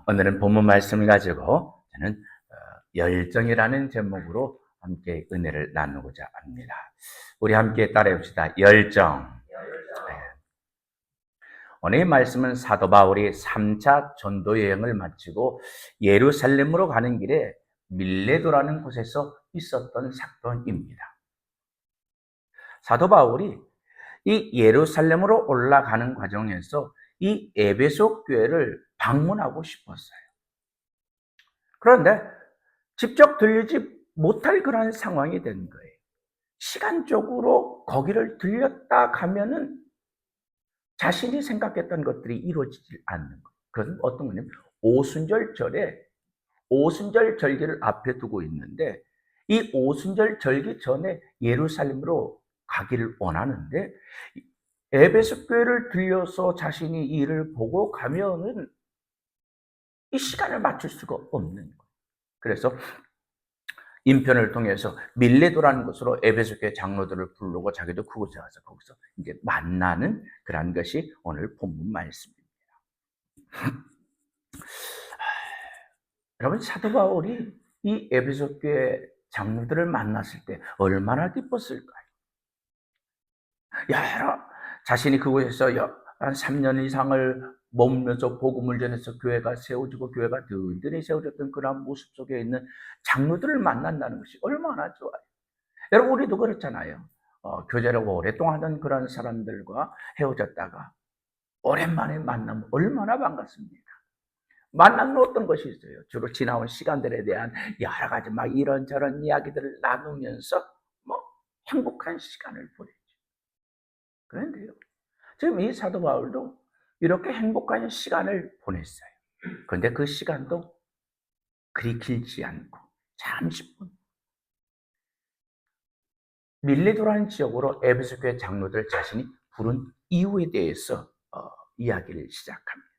오늘은 본문 말씀을 가지고 저는 열정이라는 제목으로 함께 은혜를 나누고자 합니다. 우리 함께 따라해 봅시다. 열정. 네. 오늘 이 말씀은 사도 바울이 3차 전도 여행을 마치고 예루살렘으로 가는 길에 밀레도라는 곳에서 있었던 사건입니다. 사도 바울이 이 예루살렘으로 올라가는 과정에서 이 에베소 교회를 방문하고 싶었어요. 그런데 직접 들리지 못할 그런 상황이 된 거예요. 시간적으로 거기를 들렸다 가면은 자신이 생각했던 것들이 이루어지지 않는 거예요. 그건 어떤 거냐면 오순절절에 오순절 절기를 앞에 두고 있는데 이 오순절 절기 전에 예루살렘으로 가기를 원하는데 에베소 교회를 들려서 자신이 이 일을 보고 가면은 이 시간을 맞출 수가 없는 거예요. 그래서 인편을 통해서 밀레도라는 곳으로 에베소 교회 장로들을 부르고 자기도 그곳에 가서 거기서 이제 만나는 그런 것이 오늘 본문 말씀입니다. 여러분, 사도 바울이 이 에베소 교회 장로들을 만났을 때 얼마나 기뻤을까요? 자신이 그곳에서 한 3년 이상을 머물면서 복음을 전해서 교회가 세워지고 교회가 든든히 세워졌던 그런 모습 속에 있는 장로들을 만난다는 것이 얼마나 좋아요. 여러분, 우리도 그렇잖아요. 교제를 오랫동안 하던 그런 사람들과 헤어졌다가 오랜만에 만나면 얼마나 반갑습니까? 만나면 어떤 것이 있어요? 주로 지나온 시간들에 대한 여러 가지 막 이런저런 이야기들을 나누면서 뭐 행복한 시간을 보내죠. 그런데요, 지금 이 사도 바울도 이렇게 행복한 시간을 보냈어요. 그런데 그 시간도 그리 길지 않고 잠시뿐. 밀레도라는 지역으로 에베소 교회 장로들 자신이 부른 이유에 대해서 이야기를 시작합니다.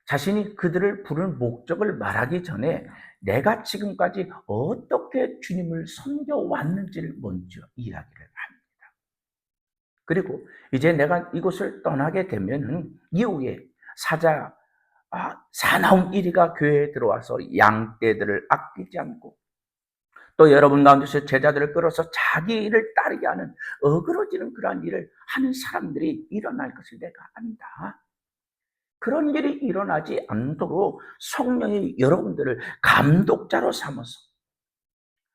자신이 그들을 부른 목적을 말하기 전에 내가 지금까지 어떻게 주님을 섬겨왔는지를 먼저 이야기를 합니다. 그리고 이제 내가 이곳을 떠나게 되면은 이후에 사나운 이리가 교회에 들어와서 양떼들을 아끼지 않고 또 여러분 가운데서 제자들을 끌어서 자기 일을 따르게 하는 어그러지는 그러한 일을 하는 사람들이 일어날 것을 내가 안다. 그런 일이 일어나지 않도록 성령이 여러분들을 감독자로 삼아서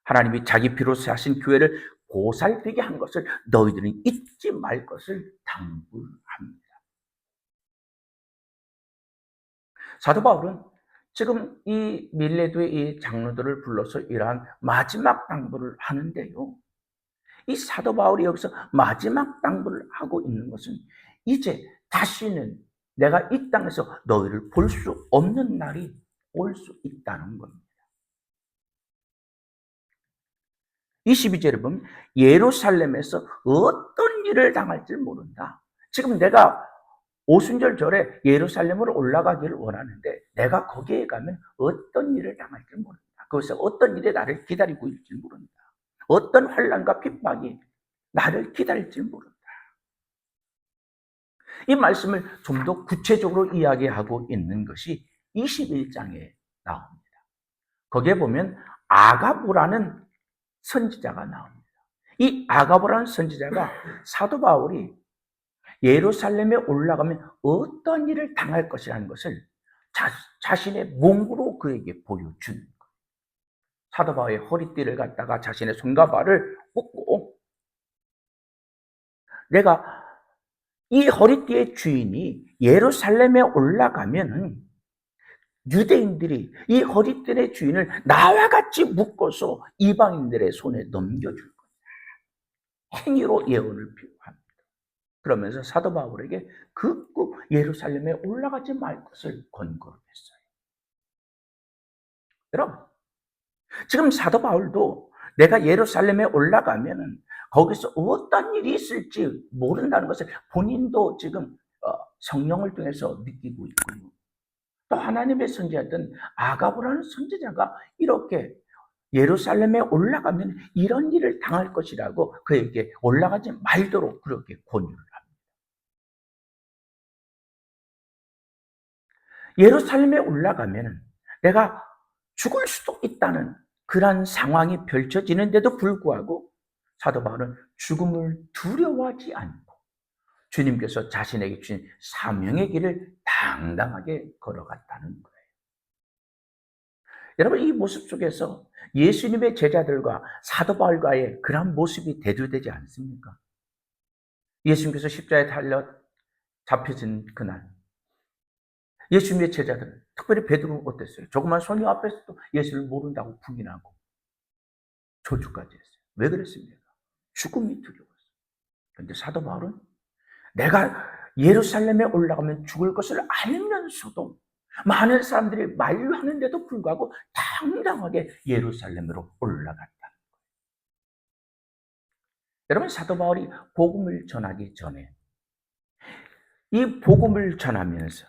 하나님이 자기 피로 사신 교회를 보살피게 한 것을 너희들은 잊지 말 것을 당부합니다. 사도 바울은 지금 이 밀레도의 이 장로들을 불러서 이러한 마지막 당부를 하는데요. 이 사도 바울이 여기서 마지막 당부를 하고 있는 것은 이제 다시는 내가 이 땅에서 너희를 볼 수 없는 날이 올 수 있다는 겁니다. 22절에 보면 예루살렘에서 어떤 일을 당할지 모른다. 지금 내가 오순절 절에 예루살렘으로 올라가기를 원하는데 내가 거기에 가면 어떤 일을 당할지 모른다. 그것에 어떤 일이 나를 기다리고 있을지 모른다. 어떤 환난과 핍박이 나를 기다릴지 모른다. 이 말씀을 좀 더 구체적으로 이야기하고 있는 것이 21장에 나옵니다. 거기에 보면 아가보라는 선지자가 나옵니다. 이 아가보라는 선지자가 사도 바울이 예루살렘에 올라가면 어떤 일을 당할 것이라는 것을 자신의 몸으로 그에게 보여주는 거예요. 사도 바울의 허리띠를 갖다가 자신의 손과 발을 꽂고 내가 이 허리띠의 주인이 예루살렘에 올라가면 유대인들이 이 허리띠의 주인을 나와 같이 묶어서 이방인들의 손에 넘겨줄 거다. 행위로 예언을 표합니다. 그러면서 사도 바울에게 극구 예루살렘에 올라가지 말 것을 권고를 했어요. 여러분, 지금 사도 바울도 내가 예루살렘에 올라가면은 거기서 어떤 일이 있을지 모른다는 것을 본인도 지금 성령을 통해서 느끼고 있고요. 또 하나님의 선지자였던 아가보라는 선지자가 이렇게 예루살렘에 올라가면 이런 일을 당할 것이라고 그에게 올라가지 말도록 그렇게 권유를 합니다. 예루살렘에 올라가면 내가 죽을 수도 있다는 그러한 상황이 펼쳐지는데도 불구하고 사도 바울은 죽음을 두려워하지 않고 주님께서 자신에게 주신 사명의 길을 당당하게 걸어갔다는 거예요. 여러분, 이 모습 속에서 예수님의 제자들과 사도 바울과의 그런 모습이 대두되지 않습니까? 예수님께서 십자가에 달려 잡혀진 그날, 예수님의 제자들, 특별히 베드로는 어땠어요? 조그만 소녀 앞에서도 예수를 모른다고 부인하고 조주까지 했어요. 왜 그랬습니까? 죽음이 두려웠어요. 그런데 사도 바울은 내가 예루살렘에 올라가면 죽을 것을 알면서도 많은 사람들이 만류하는데도 불구하고 당당하게 예루살렘으로 올라갔다. 여러분, 사도 바울이 복음을 전하기 전에 이 복음을 전하면서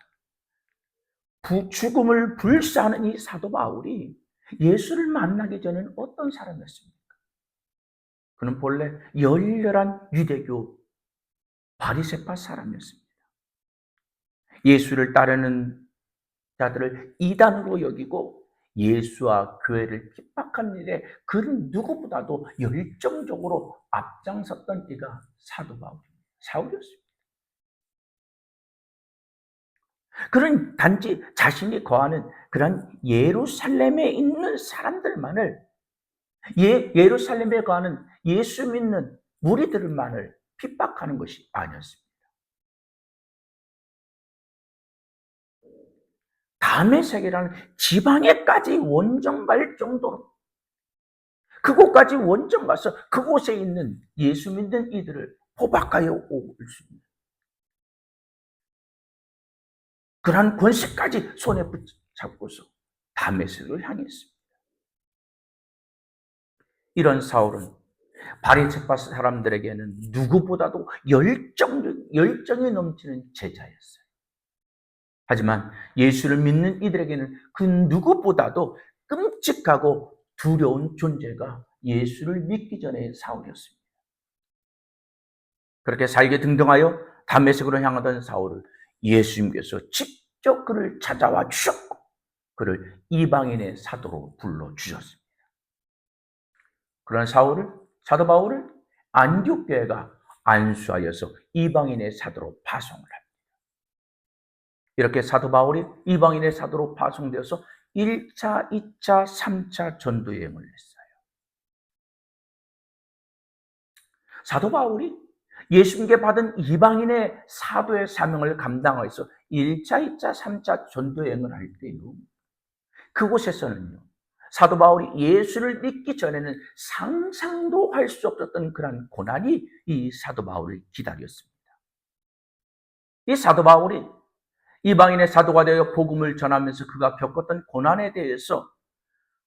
죽음을 불사하는 이 사도 바울이 예수를 만나기 전에는 어떤 사람이었습니까? 그는 본래 열렬한 유대교 바리새파 사람이었습니다. 예수를 따르는 자들을 이단으로 여기고 예수와 교회를 핍박한 일에 그는 누구보다도 열정적으로 앞장섰던 이가 사도 바울입니다. 사울이었습니다. 그런 단지 자신이 거하는 그런 예루살렘에 있는 사람들만을 예루살렘에 거하는 예수 믿는 무리들만을 핍박하는 것이 아니었습니다. 다메섹이라는 지방에까지 원정 갈 정도로 그곳까지 원정 가서 그곳에 있는 예수 믿는 이들을 포박하여 올 수 있는 그러한 권세까지 손에 붙잡고서 다메섹을 향했습니다. 이런 사울은 바리새파 사람들에게는 누구보다도 열정이 넘치는 제자였어요. 하지만 예수를 믿는 이들에게는 그 누구보다도 끔찍하고 두려운 존재가 예수를 믿기 전의 사울이었습니다. 그렇게 살게 등등하여 다메섹으로 향하던 사울을 예수님께서 직접 그를 찾아와 주셨고 그를 이방인의 사도로 불러주셨습니다. 그런 사도 바울을 안디옥 교회가 안수하여서 이방인의 사도로 파송을 합니다. 이렇게 사도 바울이 이방인의 사도로 파송되어서 1차, 2차, 3차 전도 여행을 했어요. 사도 바울이 예수님께 받은 이방인의 사도의 사명을 감당하여서 1차, 2차, 3차 전도 여행을 할 때요, 그곳에서는요, 사도 바울이 예수를 믿기 전에는 상상도 할 수 없었던 그런 고난이 이 사도 바울을 기다렸습니다. 이 사도 바울이 이방인의 사도가 되어 복음을 전하면서 그가 겪었던 고난에 대해서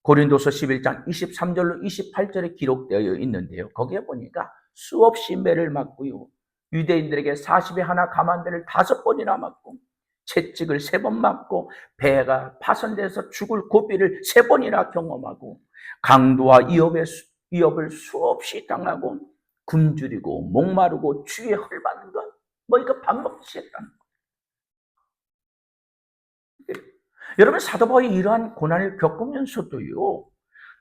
고린도서 11장 23절로 28절에 기록되어 있는데요. 거기에 보니까 수없이 매를 맞고요, 유대인들에게 40에 하나 감한대를 5번이나 맞고 채찍을 3번 맞고 배가 파손돼서 죽을 고비를 3번이나 경험하고 강도와 위협을 수없이 당하고 굶주리고 목마르고 추위에 헐받는 것, 이거 반복시 했다는 거예요. 여러분, 사도 바울이 이러한 고난을 겪으면서도요,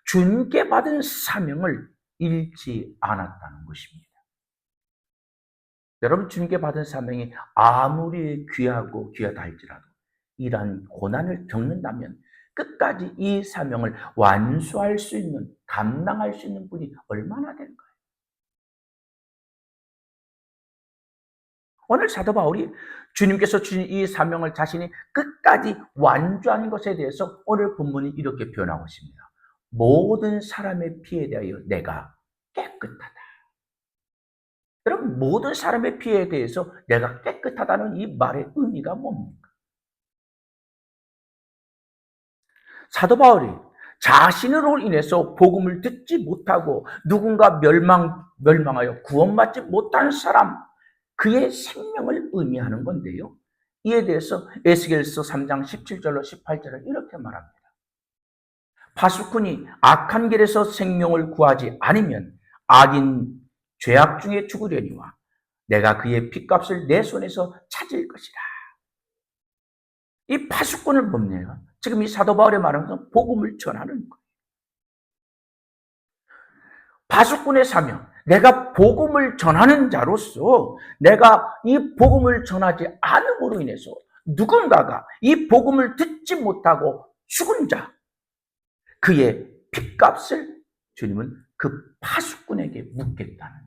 주님께 받은 사명을 잃지 않았다는 것입니다. 여러분, 주님께 받은 사명이 아무리 귀하고 귀하다 할지라도 이러한 고난을 겪는다면 끝까지 이 사명을 완수할 수 있는, 감당할 수 있는 분이 얼마나 될까요? 오늘 사도 바울이 주님께서 주신 이 사명을 자신이 끝까지 완주한 것에 대해서 오늘 본문이 이렇게 표현하고 있습니다. 모든 사람의 피에 대하여 내가 깨끗하다. 여러분, 모든 사람의 피에 대해서 내가 깨끗하다는 이 말의 의미가 뭡니까? 사도 바울이 자신으로 인해서 복음을 듣지 못하고 누군가 멸망하여 구원받지 못한 사람, 그의 생명을 의미하는 건데요. 이에 대해서 에스겔서 3장 17절로 18절을 이렇게 말합니다. 파수꾼이 악한 길에서 생명을 구하지 않으면 악인 죄악 중에 죽으려니와 내가 그의 핏값을 내 손에서 찾을 것이라. 이 파수꾼을 뭡니까? 지금 이 사도 바울의 말하면서 복음을 전하는 거예요. 파수꾼의 사명, 내가 복음을 전하는 자로서 내가 이 복음을 전하지 않음으로 인해서 누군가가 이 복음을 듣지 못하고 죽은 자, 그의 핏값을 주님은 그 파수꾼에게 묻겠다는 거예요.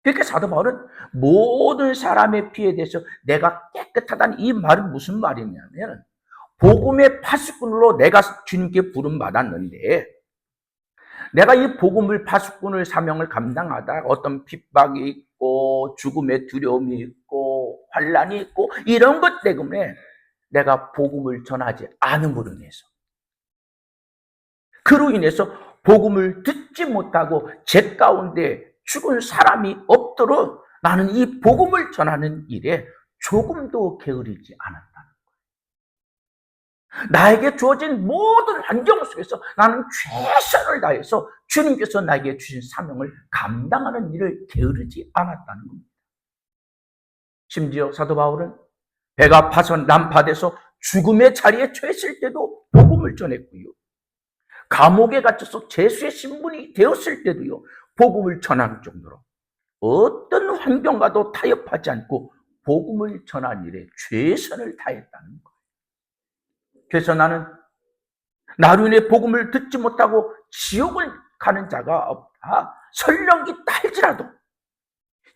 그러니까 사도 바울은 모든 사람의 피에 대해서 내가 깨끗하다는 이 말은 무슨 말이냐면, 복음의 파수꾼으로 내가 주님께 부름받았는데 내가 이 복음을 파수꾼의 사명을 감당하다 어떤 핍박이 있고 죽음의 두려움이 있고 환난이 있고 이런 것 때문에 내가 복음을 전하지 않음으로 인해서, 그로 인해서 복음을 듣지 못하고 제 가운데 죽은 사람이 없도록 나는 이 복음을 전하는 일에 조금도 게으르지 않았다는 거예요. 나에게 주어진 모든 환경 속에서 나는 최선을 다해서 주님께서 나에게 주신 사명을 감당하는 일을 게으르지 않았다는 겁니다. 심지어 사도 바울은 배가 파손 난파돼서 죽음의 자리에 처했을 때도 복음을 전했고요. 감옥에 갇혀서 죄수의 신분이 되었을 때도요, 복음을 전하는 정도로 어떤 환경과도 타협하지 않고 복음을 전하는 일에 최선을 다했다는 거예요. 그래서 나는 나로 인해 복음을 듣지 못하고 지옥을 가는 자가 없다. 설령이 딸지라도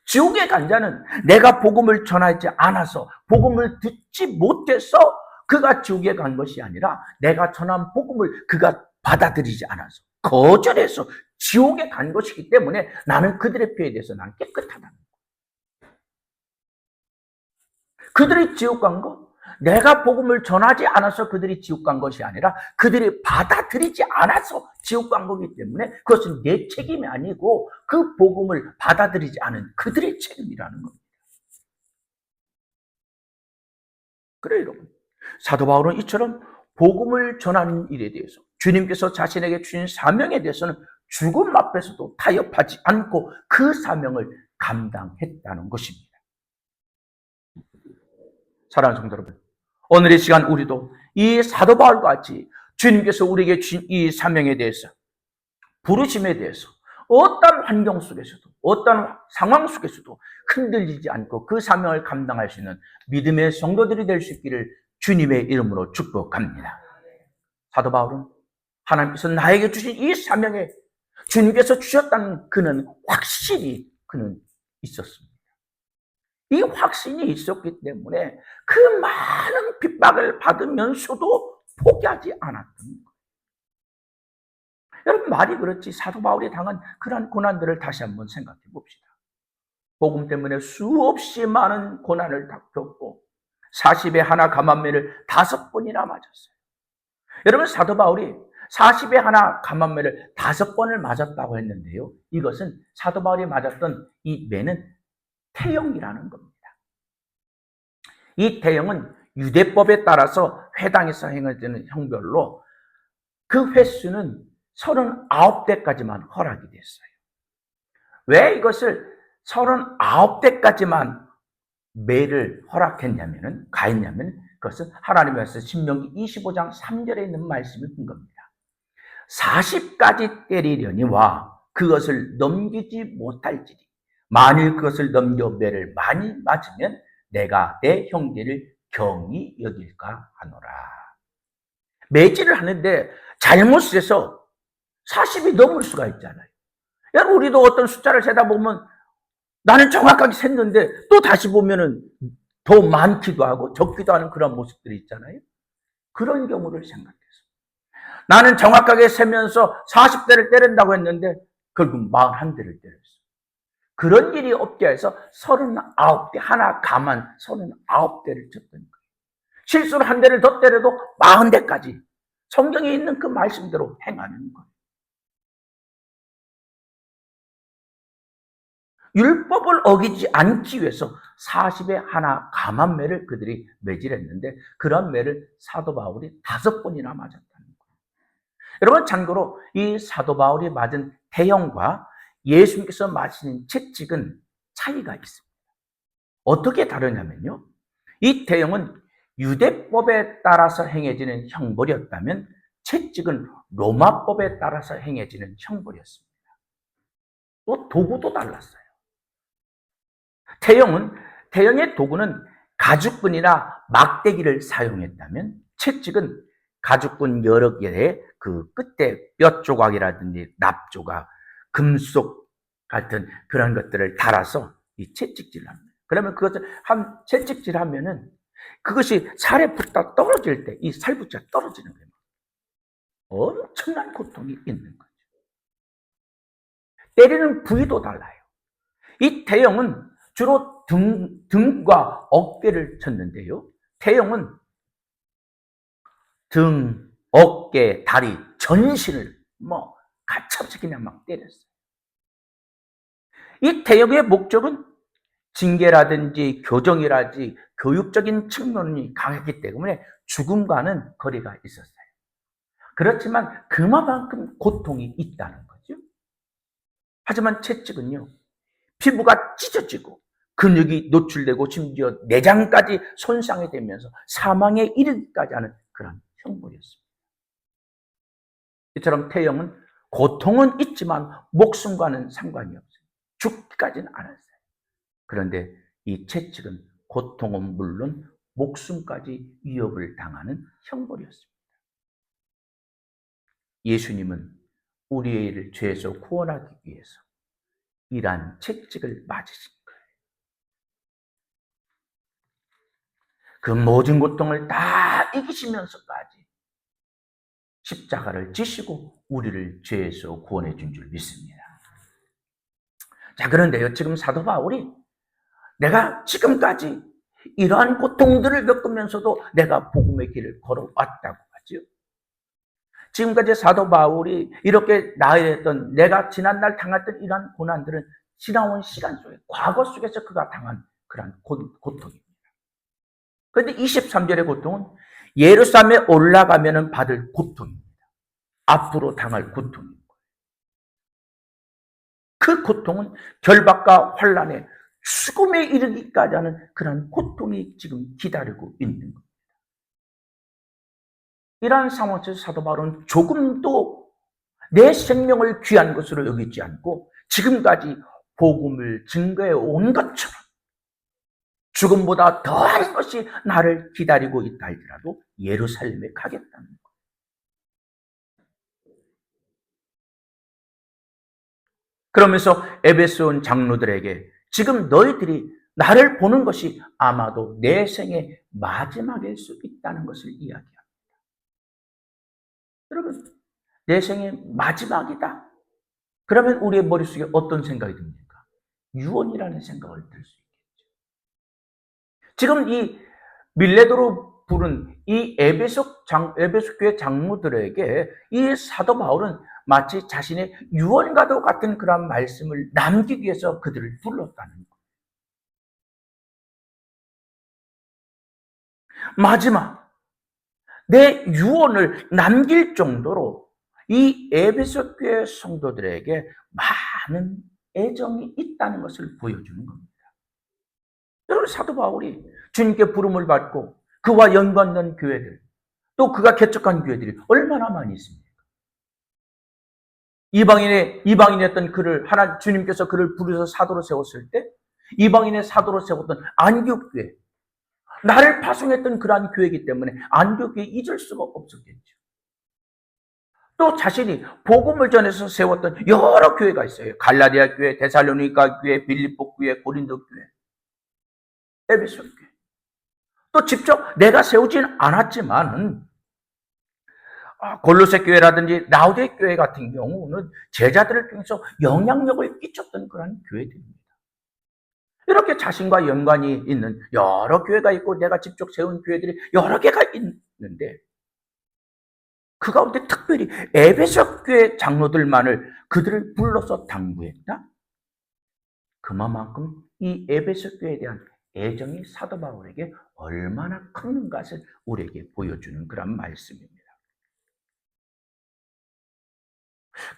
지옥에 간 자는 내가 복음을 전하지 않아서, 복음을 듣지 못해서 그가 지옥에 간 것이 아니라 내가 전한 복음을 그가 받아들이지 않아서 거절해서 지옥에 간 것이기 때문에 나는 그들의 피에 대해서 난 깨끗하다는 거예요. 그들이 지옥 간 거, 내가 복음을 전하지 않아서 그들이 지옥 간 것이 아니라 그들이 받아들이지 않아서 지옥 간 거기 때문에 그것은 내 책임이 아니고 그 복음을 받아들이지 않은 그들의 책임이라는 겁니다. 그래요, 여러분. 사도 바울은 이처럼 복음을 전하는 일에 대해서, 주님께서 자신에게 주신 사명에 대해서는 죽음 앞에서도 타협하지 않고 그 사명을 감당했다는 것입니다. 사랑하는 성도 여러분, 오늘의 시간 우리도 이 사도 바울과 같이 주님께서 우리에게 주신 이 사명에 대해서, 부르심에 대해서 어떤 환경 속에서도 어떤 상황 속에서도 흔들리지 않고 그 사명을 감당할 수 있는 믿음의 성도들이 될 수 있기를 주님의 이름으로 축복합니다. 사도 바울은 하나님께서 나에게 주신 이 사명에 주님께서 주셨다는 그는 확실히 그는 있었습니다. 이 확신이 있었기 때문에 그 많은 핍박을 받으면서도 포기하지 않았던 거예요. 여러분, 말이 그렇지 사도 바울이 당한 그런 고난들을 다시 한번 생각해 봅시다. 복음 때문에 수없이 많은 고난을 겪고 40에 하나 감암매를 5번이나 맞았어요. 여러분, 사도 바울이 40에 하나 감암매를 5번을 맞았다고 했는데요, 이것은 사도 바울이 맞았던 이 매는 태형이라는 겁니다. 이 태형은 유대법에 따라서 회당에서 행해지는 형별로 그 횟수는 39대까지만 허락이 됐어요. 왜 이것을 39대까지만 매를 허락했냐면은, 가했냐면, 그것은 하나님께서 신명기 25장 3절에 있는 말씀을 본 겁니다. 40까지 때리려니와 그것을 넘기지 못할지니 만일 그것을 넘겨 매를 많이 맞으면 내가 내 형제를 경히 여길까 하노라. 매질을 하는데 잘못해서 40이 넘을 수가 있잖아요. 여러분, 우리도 어떤 숫자를 세다 보면 나는 정확하게 셌는데 또 다시 보면은 더 많기도 하고 적기도 하는 그런 모습들이 있잖아요. 그런 경우를 생각해서 나는 정확하게 세면서 40대를 때린다고 했는데 결국 41대를 때렸어요. 그런 일이 없게 해서 39대, 하나 감안 39대를 쳤던 거예요. 실수로 한 대를 더 때려도 40대까지 성경에 있는 그 말씀대로 행하는 거예요. 율법을 어기지 않기 위해서 40에 하나 감한 매를 그들이 매질했는데 그런 매를 사도 바울이 5번이나 맞았다는 거예요. 여러분, 참고로 이 사도 바울이 맞은 태형과 예수님께서 맞으신 채찍은 차이가 있습니다. 어떻게 다르냐면요, 이 태형은 유대법에 따라서 행해지는 형벌이었다면 채찍은 로마법에 따라서 행해지는 형벌이었습니다. 또 도구도 달랐어요. 태형의 도구는 가죽끈이나 막대기를 사용했다면 채찍은 가죽끈 여러 개의 그 끝에 뼈 조각이라든지 납 조각, 금속 같은 그런 것들을 달아서 이 채찍질을 합니다. 그러면 그것을 한 채찍질 하면은 그것이 살에 붙다 떨어질 때 이 살붙이가 떨어지는 거예요. 엄청난 고통이 있는 거죠. 때리는 부위도 달라요. 이 태형은 주로 등과 어깨를 쳤는데요. 태형은 등, 어깨, 다리, 전신을 가차없이 그냥 막 때렸어요. 이 태형의 목적은 징계라든지 교정이라든지 교육적인 측면이 강했기 때문에 죽음과는 거리가 있었어요. 그렇지만 그만큼 고통이 있다는 거죠. 하지만 채찍은요, 피부가 찢어지고 근육이 노출되고 심지어 내장까지 손상이 되면서 사망에 이르기까지 하는 그런 형벌이었습니다. 이처럼 태형은 고통은 있지만 목숨과는 상관이 없어요. 죽기까지는 않았어요. 그런데 이 채찍은 고통은 물론 목숨까지 위협을 당하는 형벌이었습니다. 예수님은 우리의 죄에서 구원하기 위해서 이러한 채찍을 맞으신 거예요. 그 모든 고통을 다 이기시면서까지 십자가를 지시고 우리를 죄에서 구원해 준 줄 믿습니다. 자, 그런데요, 지금 사도 바울이 내가 지금까지 이러한 고통들을 겪으면서도 내가 복음의 길을 걸어왔다고 하죠. 지금까지 사도 바울이 이렇게 나열했던 내가 지난날 당했던 이러한 고난들은 지나온 시간 속에, 과거 속에서 그가 당한 그런 고통입니다. 그런데 23절의 고통은 예루살렘에 올라가면 받을 고통입니다. 앞으로 당할 고통입니다. 그 고통은 결박과 환난에 죽음에 이르기까지 하는 그런 고통이 지금 기다리고 있는 겁니다. 이러한 상황에서 사도 바울은 조금도 내 생명을 귀한 것으로 여기지 않고 지금까지 복음을 증거해 온 것처럼 죽음보다 더한 것이 나를 기다리고 있다 할지라도 예루살렘에 가겠다는 거예요. 그러면서 에베소온 장로들에게 지금 너희들이 나를 보는 것이 아마도 내 생의 마지막일 수 있다는 것을 이야기합니다. 여러분, 내 생의 마지막이다. 그러면 우리의 머릿속에 어떤 생각이 듭니까? 유언이라는 생각을 들 수 있겠죠. 지금 이 밀레도로 부른 이 에베소 교회 장로들에게 이 사도 바울은 마치 자신의 유언과도 같은 그런 말씀을 남기기 위해서 그들을 불렀다는 거예요. 마지막 내 유언을 남길 정도로 이 에베소 교회 성도들에게 많은 애정이 있다는 것을 보여주는 겁니다. 여러분, 사도 바울이 주님께 부름을 받고 그와 연관된 교회들, 또 그가 개척한 교회들이 얼마나 많이 있습니까? 이방인이었던 그를 주님께서 그를 부르셔서 사도로 세웠을 때 이방인의 사도로 세웠던 안디옥 교회, 나를 파송했던 그러한 교회이기 때문에 안디옥 교회에 잊을 수가 없었겠죠. 또 자신이 복음을 전해서 세웠던 여러 교회가 있어요. 갈라디아 교회, 데살로니가 교회, 빌립보 교회, 고린도 교회, 에베소 교회. 또 직접 내가 세우지는 않았지만 골로새 교회라든지 라우데 교회 같은 경우는 제자들을 통해서 영향력을 끼쳤던 그런 교회들입니다. 이렇게 자신과 연관이 있는 여러 교회가 있고 내가 직접 세운 교회들이 여러 개가 있는데 그 가운데 특별히 에베소 교회 장로들만을 그들을 불러서 당부했다? 그만큼 이 에베소 교회에 대한 애정이 사도 바울에게 얼마나 큰 것을 우리에게 보여주는 그런 말씀입니다.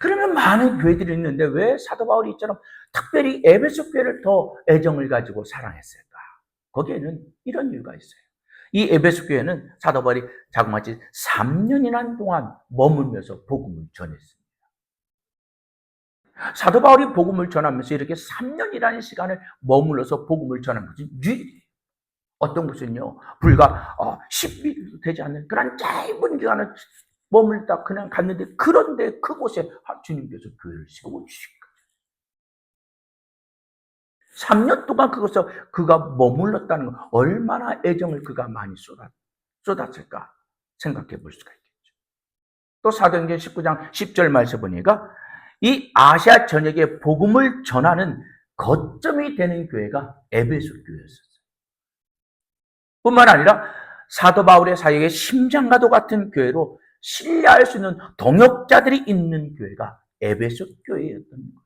그러면 많은 교회들이 있는데 왜 사도 바울이 이처럼 특별히 에베소 교회를 더 애정을 가지고 사랑했을까? 거기에는 이런 이유가 있어요. 이 에베소 교회는 사도 바울이 자그마치 3년이나 동안 머물면서 복음을 전했습니다. 사도 바울이 복음을 전하면서 이렇게 3년이라는 시간을 머물러서 복음을 전한 것이 유일해요. 어떤 곳은요, 불과 10일도 되지 않는 그런 짧은 기간을 머물다 그냥 갔는데, 그런데 그곳에 주님께서 교회를 세워주신 거예요. 3년 동안 그것을 그가 머물렀다는 건 얼마나 애정을 그가 많이 쏟았을까 생각해 볼 수가 있겠죠. 또 사도행전 19장 10절 말씀 보니까 이 아시아 전역에 복음을 전하는 거점이 되는 교회가 에베소 교회였어요. 뿐만 아니라 사도 바울의 사역의 심장과도 같은 교회로 신뢰할 수 있는 동역자들이 있는 교회가 에베소 교회였던 거예요.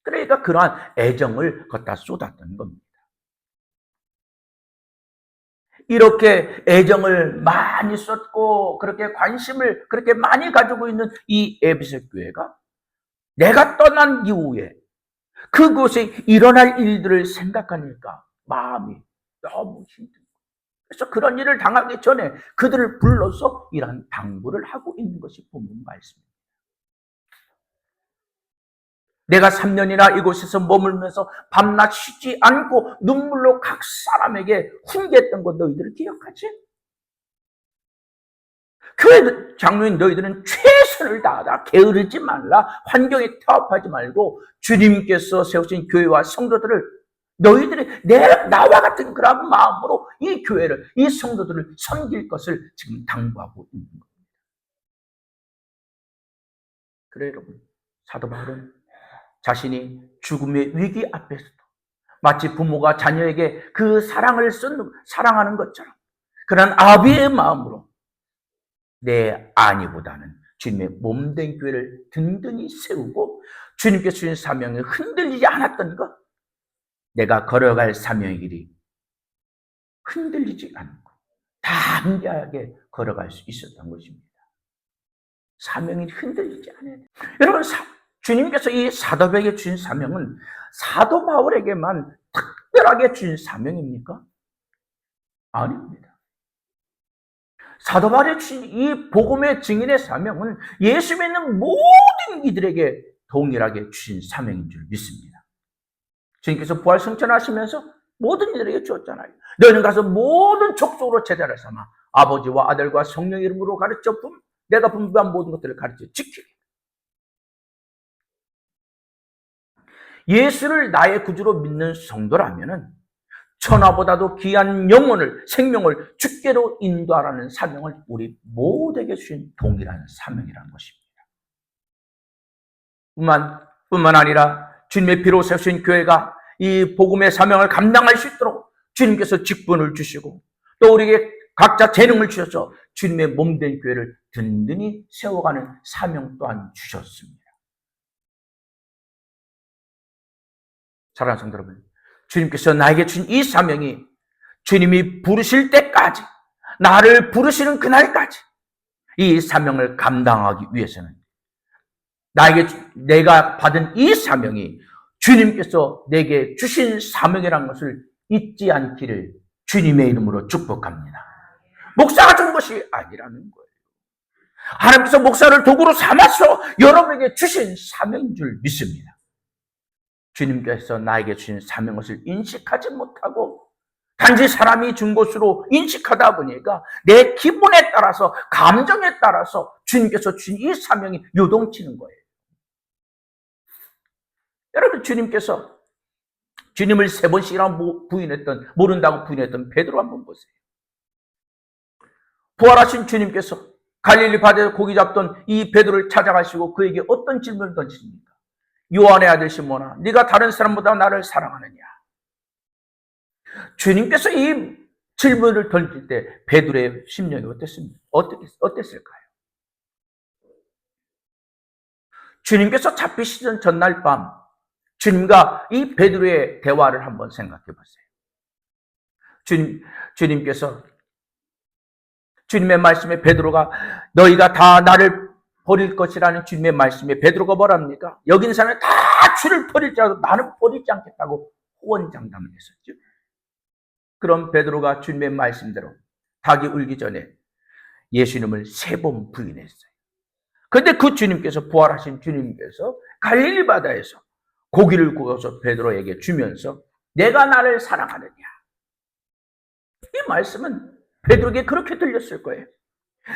그러니까 그러한 애정을 걷다 쏟았던 겁니다. 이렇게 애정을 많이 쏟고 그렇게 관심을 그렇게 많이 가지고 있는 이 에베소 교회가 내가 떠난 이후에 그곳에 일어날 일들을 생각하니까 마음이 너무 힘들어요. 그래서 그런 일을 당하기 전에 그들을 불러서 이러한 당부를 하고 있는 것이 본문 말씀입니다. 내가 3년이나 이곳에서 머물면서 밤낮 쉬지 않고 눈물로 각 사람에게 훈계했던 것 너희들을 기억하지? 교회 장로인 너희들은 최선을 다하다. 게으르지 말라. 환경에 타협하지 말고 주님께서 세우신 교회와 성도들을 너희들이 나와 같은 그런 마음으로 이 교회를, 이 성도들을 섬길 것을 지금 당부하고 있는 겁니다. 그래 여러분, 사도 바울은 자신이 죽음의 위기 앞에서도 마치 부모가 자녀에게 그 사랑하는 것처럼 그런 아비의 마음으로 내 안위보다는 주님의 몸된 교회를 든든히 세우고 주님께서 주신 사명에 흔들리지 않았던 것, 내가 걸어갈 사명의 길이 흔들리지 않고 담대하게 걸어갈 수 있었던 것입니다. 사명이 흔들리지 않아요. 여러분, 주님께서 이 사도에게 주신 사명은 사도 바울에게만 특별하게 주신 사명입니까? 아닙니다. 사도 바울이 주신 이 복음의 증인의 사명은 예수 믿는 모든 이들에게 동일하게 주신 사명인 줄 믿습니다. 주님께서 부활 승천하시면서 모든 이들에게 주었잖아요. 너희는 가서 모든 족속으로 제자를 삼아 아버지와 아들과 성령의 이름으로 가르쳐 내가 분부한 모든 것들을 가르쳐 지키게. 예수를 나의 구주로 믿는 성도라면은 천하보다도 귀한 생명을 주께로 인도하라는 사명을 우리 모두에게 주신 동일한 사명이라는 것입니다. 뿐만 아니라 주님의 피로 세우신 교회가 이 복음의 사명을 감당할 수 있도록 주님께서 직분을 주시고 또 우리에게 각자 재능을 주셔서 주님의 몸된 교회를 든든히 세워가는 사명 또한 주셨습니다. 사랑하는 성도 여러분, 주님께서 나에게 주신 이 사명이 주님이 부르실 때까지, 나를 부르시는 그날까지 이 사명을 감당하기 위해서는 내가 받은 이 사명이 주님께서 내게 주신 사명이라는 것을 잊지 않기를 주님의 이름으로 축복합니다. 목사가 준 것이 아니라는 거예요. 하나님께서 목사를 도구로 삼아서 여러분에게 주신 사명인 줄 믿습니다. 주님께서 나에게 주신 사명 것을 인식하지 못하고 단지 사람이 준 것으로 인식하다 보니까 내 기분에 따라서 감정에 따라서 주님께서 주신 이 사명이 요동치는 거예요. 여러분, 주님께서 주님을 3번씩이나 모른다고 부인했던 베드로 한번 보세요. 부활하신 주님께서 갈릴리 바다에서 고기 잡던 이 베드로를 찾아가시고 그에게 어떤 질문을 던지십니까? 요한의 아들 시몬아, 네가 다른 사람보다 나를 사랑하느냐? 주님께서 이 질문을 던질 때 베드로의 심령이 어땠을까요? 주님께서 잡히시던 전날 밤 주님과 이 베드로의 대화를 한번 생각해 보세요. 주님께서 주님의 말씀에 베드로가 너희가 다 나를 버릴 것이라는 주님의 말씀에 베드로가 뭐랍니까? 여기 있는 사람이 다 주를 버릴지라도 나는 버리지 않겠다고 호언장담을 했었죠. 그런 베드로가 주님의 말씀대로 닭이 울기 전에 예수님을 3번 부인했어요. 그런데 그 주님께서, 부활하신 주님께서 갈릴리 바다에서 고기를 구워서 베드로에게 주면서 내가 나를 사랑하느냐. 이 말씀은 베드로에게 그렇게 들렸을 거예요.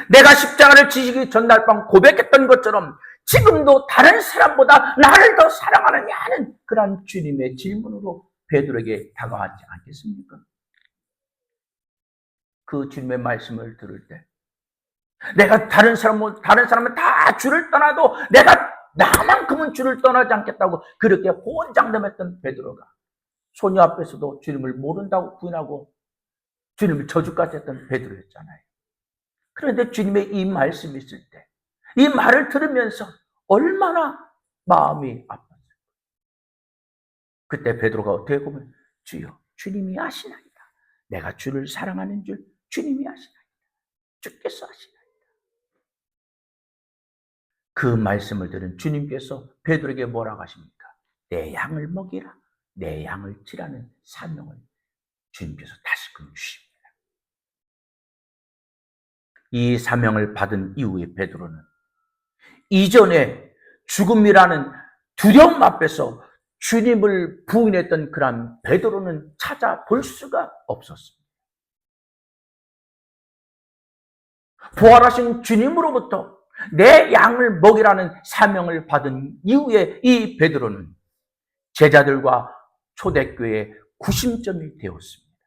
내가 십자가를 지시기 전날 밤 고백했던 것처럼 지금도 다른 사람보다 나를 더 사랑하느냐 하는 그런 주님의 질문으로 베드로에게 다가왔지 않겠습니까? 그 주님의 말씀을 들을 때 내가 다른 사람은 다 주를 떠나도 내가 나만큼은 주를 떠나지 않겠다고 그렇게 호언장담했던 베드로가 소녀 앞에서도 주님을 모른다고 부인하고 주님을 저주까지 했던 베드로였잖아요. 그런데 주님의 이 말씀이 있을 때, 이 말을 들으면서 얼마나 마음이 아팠어요. 그때 베드로가 어떻게 보면 주여, 주님이 아시나이다. 내가 주를 사랑하는 줄 주님이 아시나이다. 주께서 아시나이다. 그 말씀을 들은 주님께서 베드로에게 뭐라고 하십니까? 내 양을 먹이라, 내 양을 치라는 사명을 주님께서 다시금 주십니다. 이 사명을 받은 이후에 베드로는 이전에 죽음이라는 두려움 앞에서 주님을 부인했던 그런 베드로는 찾아볼 수가 없었습니다. 부활하신 주님으로부터 내 양을 먹이라는 사명을 받은 이후에 이 베드로는 제자들과 초대교회의 구심점이 되었습니다.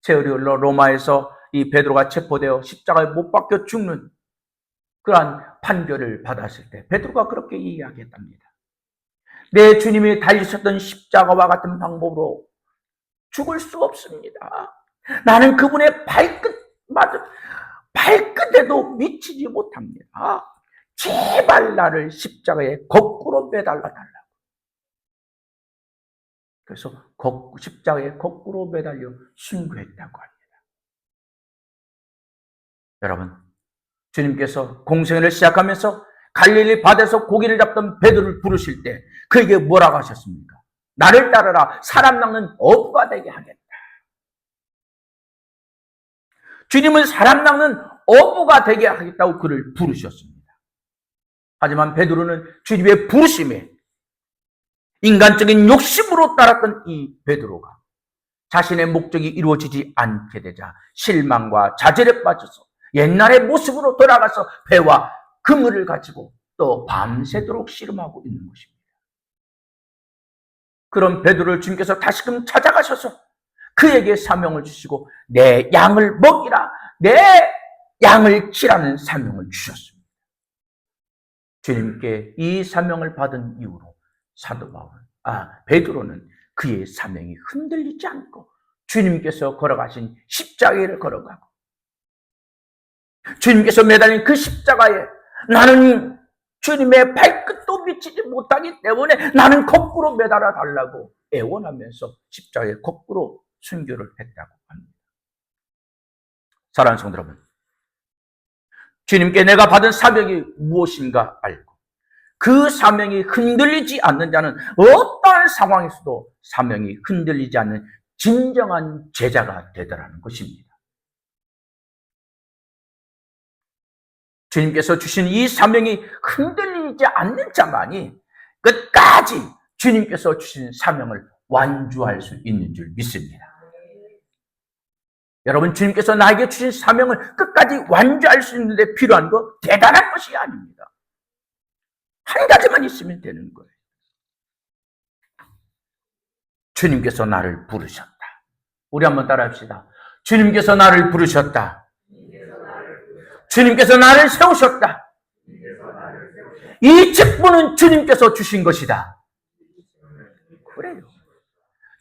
세월이 흘러 로마에서 이 베드로가 체포되어 십자가에 못 박혀 죽는 그러한 판결을 받았을 때 베드로가 그렇게 이야기했답니다. 내 주님이 달리셨던 십자가와 같은 방법으로 죽을 수 없습니다. 나는 그분의 발끝에도 미치지 못합니다. 제발 나를 십자가에 거꾸로 매달라 달라고. 그래서 십자가에 거꾸로 매달려 순교했다고 합니다. 여러분, 주님께서 공생애를 시작하면서 갈릴리 바다에서 고기를 잡던 베드로를 부르실 때 그에게 뭐라고 하셨습니까? 나를 따르라, 사람 낚는 어부가 되게 하겠다. 주님은 사람 낚는 어부가 되게 하겠다고 그를 부르셨습니다. 하지만 베드로는 주님의 부르심에 인간적인 욕심으로 따랐던 이 베드로가 자신의 목적이 이루어지지 않게 되자 실망과 좌절에 빠져서 옛날의 모습으로 돌아가서 배와 그물을 가지고 또 밤새도록 씨름하고 있는 것입니다. 그런 베드로를 주님께서 다시금 찾아가셔서 그에게 사명을 주시고 내 양을 먹이라, 내 양을 치라는 사명을 주셨습니다. 주님께 이 사명을 받은 이후로 사도 베드로는 그의 사명이 흔들리지 않고 주님께서 걸어가신 십자가를 걸어가고 주님께서 매달린 그 십자가에 나는 주님의 발끝도 미치지 못하기 때문에 나는 거꾸로 매달아 달라고 애원하면서 십자가에 거꾸로 순교를 했다고 합니다. 사랑하는 성도 여러분, 주님께 내가 받은 사명이 무엇인가 알고 그 사명이 흔들리지 않는 자는 어떠한 상황에서도 사명이 흔들리지 않는 진정한 제자가 되더라는 것입니다. 주님께서 주신 이 사명이 흔들리지 않는 자만이 끝까지 주님께서 주신 사명을 완주할 수 있는 줄 믿습니다. 여러분, 주님께서 나에게 주신 사명을 끝까지 완주할 수 있는 데 필요한 거 대단한 것이 아닙니다. 한 가지만 있으면 되는 거예요. 주님께서 나를 부르셨다. 우리 한번 따라합시다. 주님께서 나를 부르셨다. 주님께서 나를 세우셨다. 이 직분은 주님께서 주신 것이다. 그래요.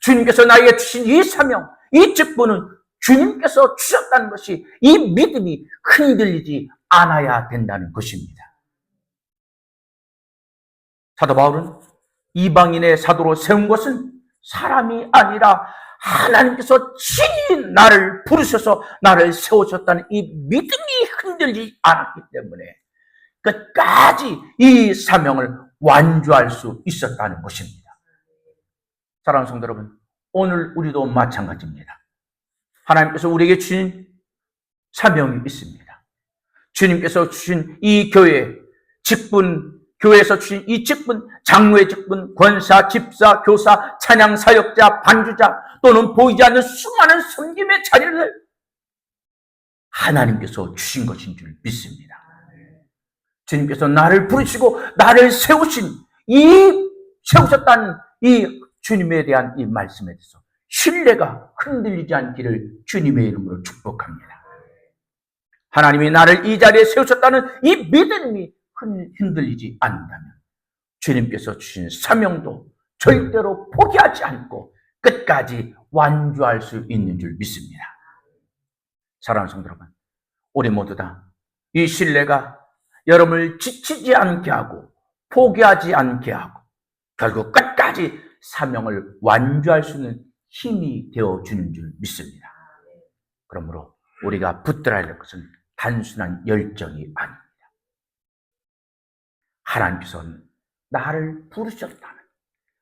주님께서 나에게 주신 이 사명, 이 직분은 주님께서 주셨다는 것이 이 믿음이 흔들리지 않아야 된다는 것입니다. 사도 바울은 이방인의 사도로 세운 것은 사람이 아니라 하나님께서 친히 나를 부르셔서 나를 세우셨다는 이 믿음이 흔들리지 않았기 때문에 끝까지 이 사명을 완주할 수 있었다는 것입니다. 사랑하는 성도 여러분, 오늘 우리도 마찬가지입니다. 하나님께서 우리에게 주신 사명이 있습니다. 주님께서 주신 이 교회, 직분, 교회에서 주신 이 직분, 장로의 직분, 권사, 집사, 교사, 찬양 사역자, 반주자 또는 보이지 않는 수많은 섬김의 자리를 하나님께서 주신 것인 줄 믿습니다. 주님께서 나를 부르시고 나를 세우셨다는 이 주님에 대한 이 말씀에 대해서 신뢰가 흔들리지 않기를 주님의 이름으로 축복합니다. 하나님이 나를 이 자리에 세우셨다는 이 믿음이 흔들리지 않는다면 주님께서 주신 사명도 절대로 포기하지 않고 끝까지 완주할 수 있는 줄 믿습니다. 사랑하는 성도 여러분, 우리 모두 다 이 신뢰가 여러분을 지치지 않게 하고 포기하지 않게 하고 결국 끝까지 사명을 완주할 수 있는 힘이 되어주는 줄 믿습니다. 그러므로 우리가 붙들어야 할 것은 단순한 열정이 아닙니다. 하나님께서 나를 부르셨다는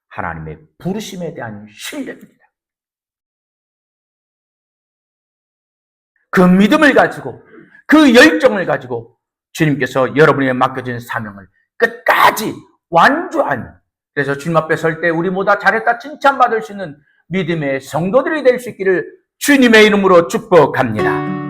하나님의 부르심에 대한 신뢰입니다. 그 믿음을 가지고 그 열정을 가지고 주님께서 여러분에게 맡겨진 사명을 끝까지 완주하는, 그래서 주님 앞에 설 때 우리 모두 잘했다 칭찬받을 수 있는 믿음의 성도들이 될 수 있기를 주님의 이름으로 축복합니다.